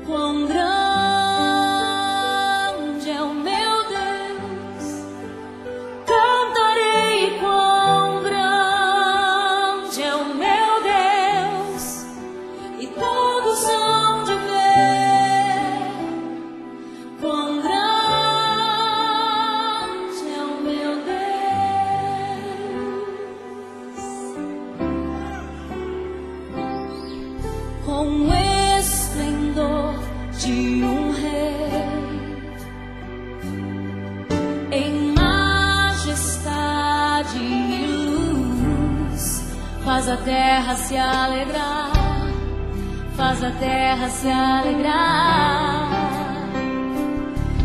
Quão grande é o meu Deus, cantarei. Quão grande é o meu Deus, e todos hão de ver. Quão grande é o meu Deus, com esplendor de um rei, em majestade e luz, faz a terra se alegrar, faz a terra se alegrar.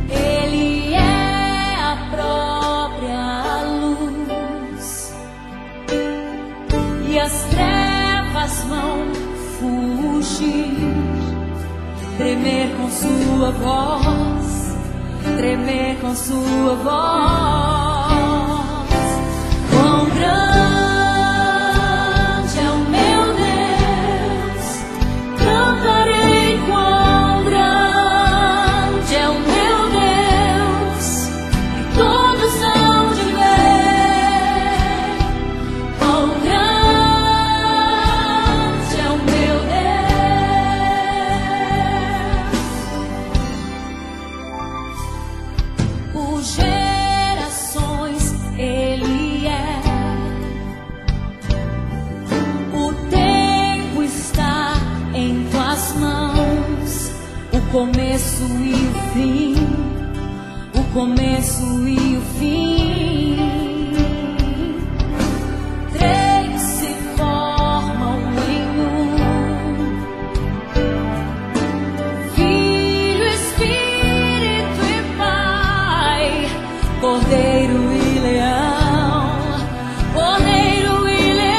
Ele é a própria luz, e as trevas vão fugir, tremer com sua voz, tremer com sua voz. Quão grande é o meu Deus, cantarei. Quão grande é o meu Deus, e todos hão de ver. Quão grande é o meu Deus. Por gerações Ele é, o tempo está em tuas mãos, o começo e o fim, o começo e o fim. Três se formam em um: Filho, Espírito e Pai, Cordeiro e Leão, Cordeiro e Leão.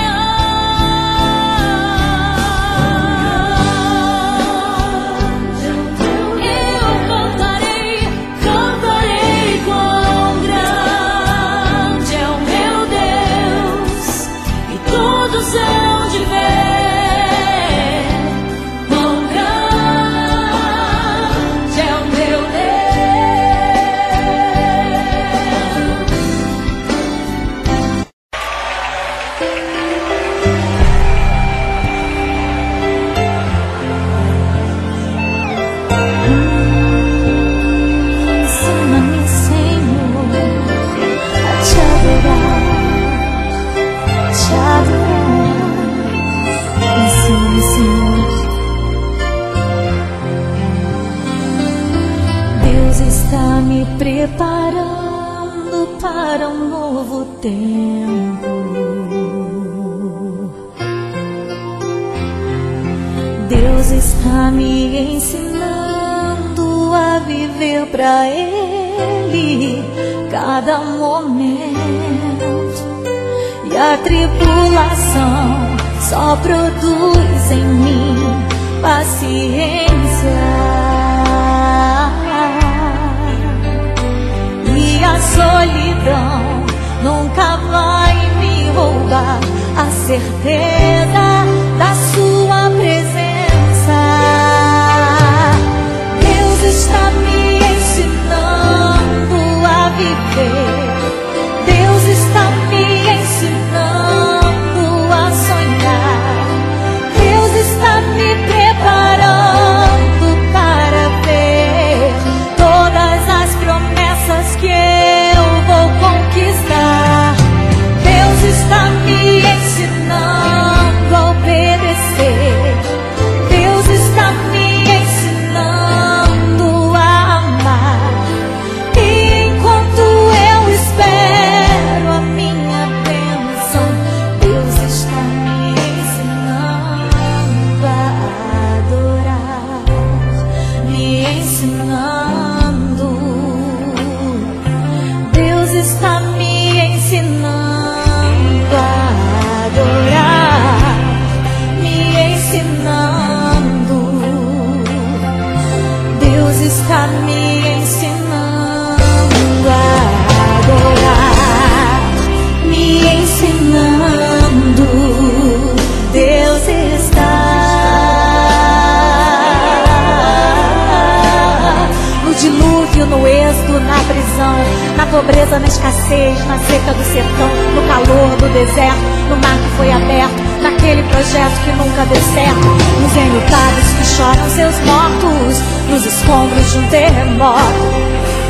Eu cantarei, cantarei. Quão grande é o meu Deus, e todos hão de ver. Quão grande é o meu Ensina-me, Senhor, a te adorar, te adorar. Ensina-me, Senhor. Deus está me preparando para um novo tempo. Deus está me ensinando a viver pra Ele cada momento. E a tribulação só produz em mim paciência. E a solidão nunca vai me roubar a certeza da sua presença. Deus está me ensinando a viver. Deus está me ensinando a sonhar. Deus está me preparando para ver todas as promessas que eu vou conquistar. Deus está me ensinando está me ensinando a adorar, me ensinando. Deus está no dilúvio, no êxodo, na prisão, na pobreza, na escassez, na seca do sertão, no calor do deserto, no mar que foi aberto, naquele projeto que nunca deu certo, nos enlutados que choram seus mortos, nos escombros de um terremoto,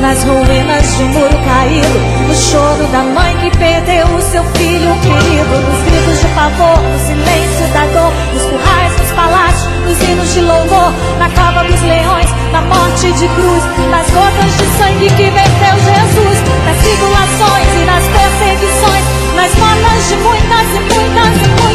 nas ruínas de um muro caído, no choro da mãe que perdeu o seu filho querido, nos gritos de pavor, no silêncio da dor, nos currais, nos palácios, nos hinos de louvor, na cova dos leões, na morte de cruz, nas gotas de sangue que verteu Jesus, nas tribulações e nas perseguições, nas mortes de muitas e muitas e muitas.